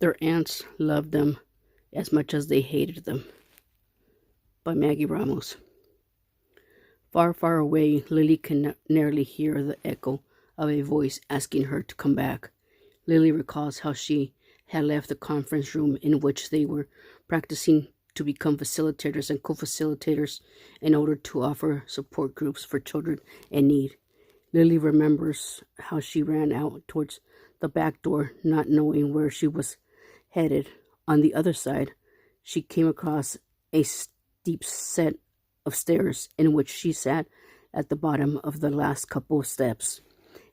Their aunts loved them as much as they hated them, by Maggie Ramos. Far, far away, Lily can nearly hear the echo of a voice asking her to come back. Lily recalls how she had left the conference room in which they were practicing to become facilitators and co-facilitators in order to offer support groups for children in need. Lily remembers how she ran out towards the back door, not knowing where she was headed. On the other side, she came across a steep set of stairs in which she sat at the bottom of the last couple of steps.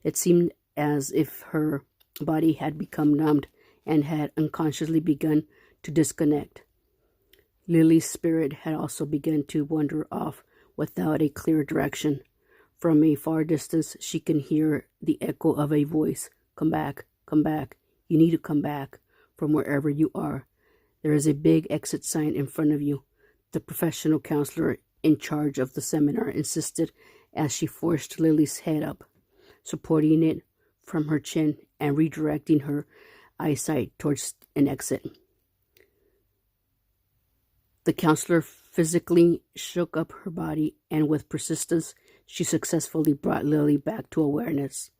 It seemed as if her body had become numbed and had unconsciously begun to disconnect. Lily's spirit had also begun to wander off without a clear direction. From a far distance, she can hear the echo of a voice. Come back, you need to come back from wherever you are. There is a big exit sign in front of you. The professional counselor in charge of the seminar insisted as she forced Lily's head up, supporting it from her chin and redirecting her eyesight towards an exit. The counselor physically shook up her body, and with persistence, she successfully brought Lily back to awareness.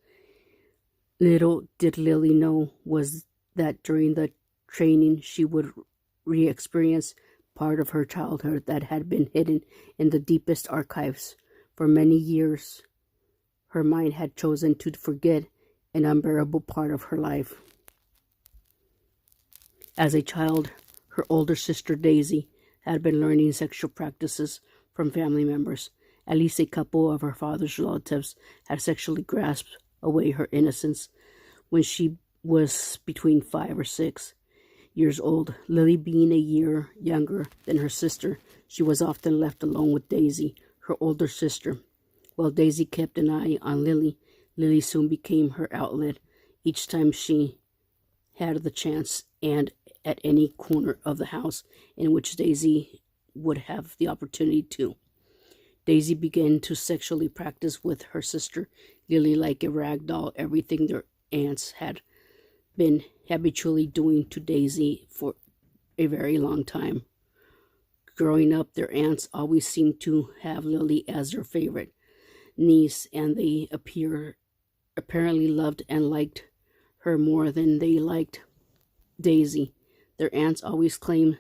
Little did Lily know was that during the training she would re-experience part of her childhood that had been hidden in the deepest archives. For many years, her mind had chosen to forget an unbearable part of her life. As a child, her older sister Daisy had been learning sexual practices from family members. At least a couple of her father's relatives had sexually grasped away her innocence when she was between 5 or 6 years old. Lily being a year younger than her sister, she was often left alone with Daisy, her older sister. While Daisy kept an eye on Lily, Lily soon became her outlet each time she had the chance, and at any corner of the house in which Daisy would have the opportunity to. Daisy began to sexually practice with her sister Lily like a rag doll, everything their aunts had been habitually doing to Daisy for a very long time. Growing up, their aunts always seemed to have Lily as their favorite niece, and they apparently loved and liked her more than they liked Daisy. Their aunts always claimed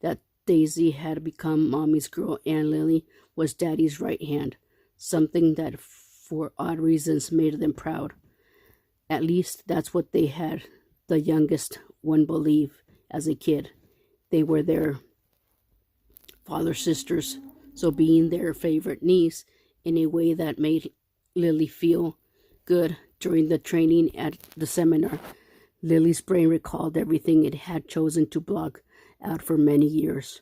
that Daisy had become Mommy's girl and Lily was Daddy's right hand, something that for odd reasons made them proud. At least that's what they had the youngest one believe as a kid. They were their father's sisters, so being their favorite niece in a way that made Lily feel good during the training at the seminar. Lily's brain recalled everything it had chosen to block out for many years.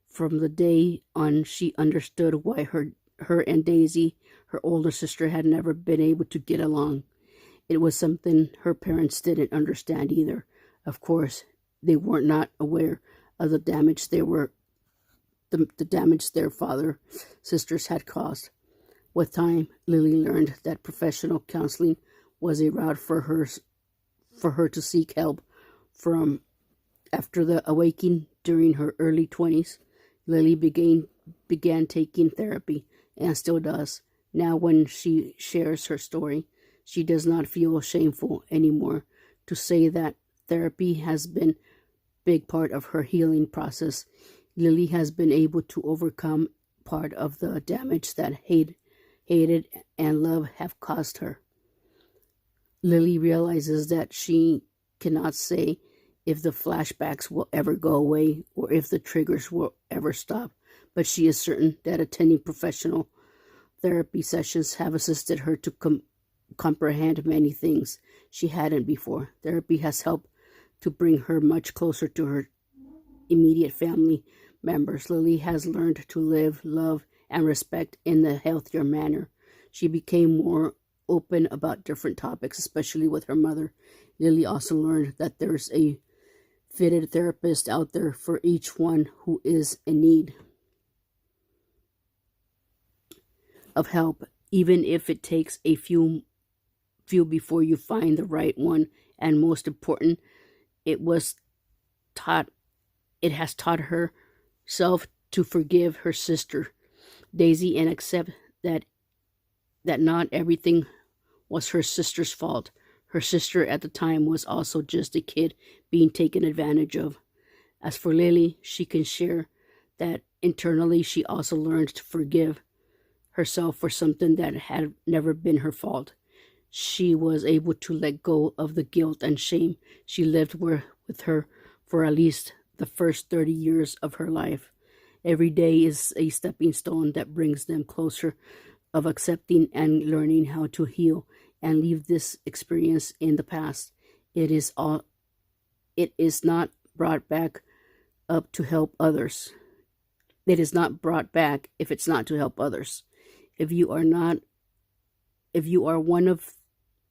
From the day on, she understood why her and Daisy, her older sister, had never been able to get along. It was something her parents didn't understand either. Of course, they were not aware of the damage the damage their father sisters had caused. With time, Lily learned that professional counseling was a route for her to seek help from. After the awakening during her early 20s, Lily began taking therapy and still does. Now when she shares her story, she does not feel shameful anymore to say that therapy has been a big part of her healing process. Lily has been able to overcome part of the damage that hated and love have caused her. Lily realizes that she cannot say if the flashbacks will ever go away or if the triggers will ever stop, but she is certain that attending professional therapy sessions have assisted her to comprehend many things she hadn't before. Therapy has helped to bring her much closer to her immediate family members. Lily has learned to live, love, and respect in a healthier manner. She became more open about different topics, especially with her mother. Lily also learned that there's a fitted therapist out there for each one who is in need of help, even if it takes a few before you find the right one. And most important, it was has taught herself to forgive her sister Daisy and accept that not everything was her sister's fault. Her sister at the time was also just a kid being taken advantage of. As for Lily, she can share that internally she also learned to forgive herself for something that had never been her fault. She was able to let go of the guilt and shame she lived with her for at least the first 30 years of her life. Every day is a stepping stone that brings them closer of accepting and learning how to heal and leave this experience in the past. It is not brought back up to help others. It is not brought back if it's not to help others. If you are one of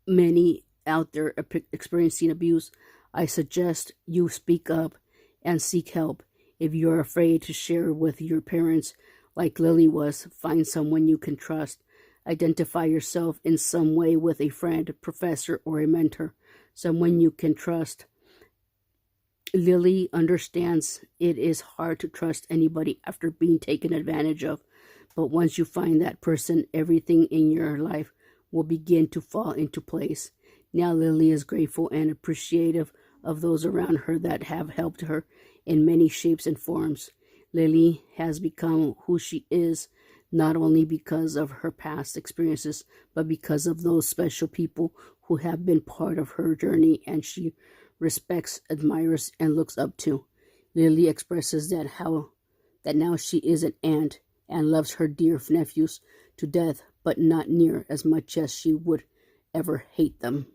many out there experiencing abuse, I suggest you speak up and seek help. If you're afraid to share with your parents, like Lily was, find someone you can trust. Identify yourself in some way with a friend, professor, or a mentor, someone you can trust. Lily understands it is hard to trust anybody after being taken advantage of, but once you find that person, everything in your life will begin to fall into place. Now Lily is grateful and appreciative of those around her that have helped her in many shapes and forms. Lily has become who she is, not only because of her past experiences, but because of those special people who have been part of her journey and she respects, admires, and looks up to. Lily expresses that now she is an aunt and loves her dear nephews to death, but not near as much as she would ever hate them.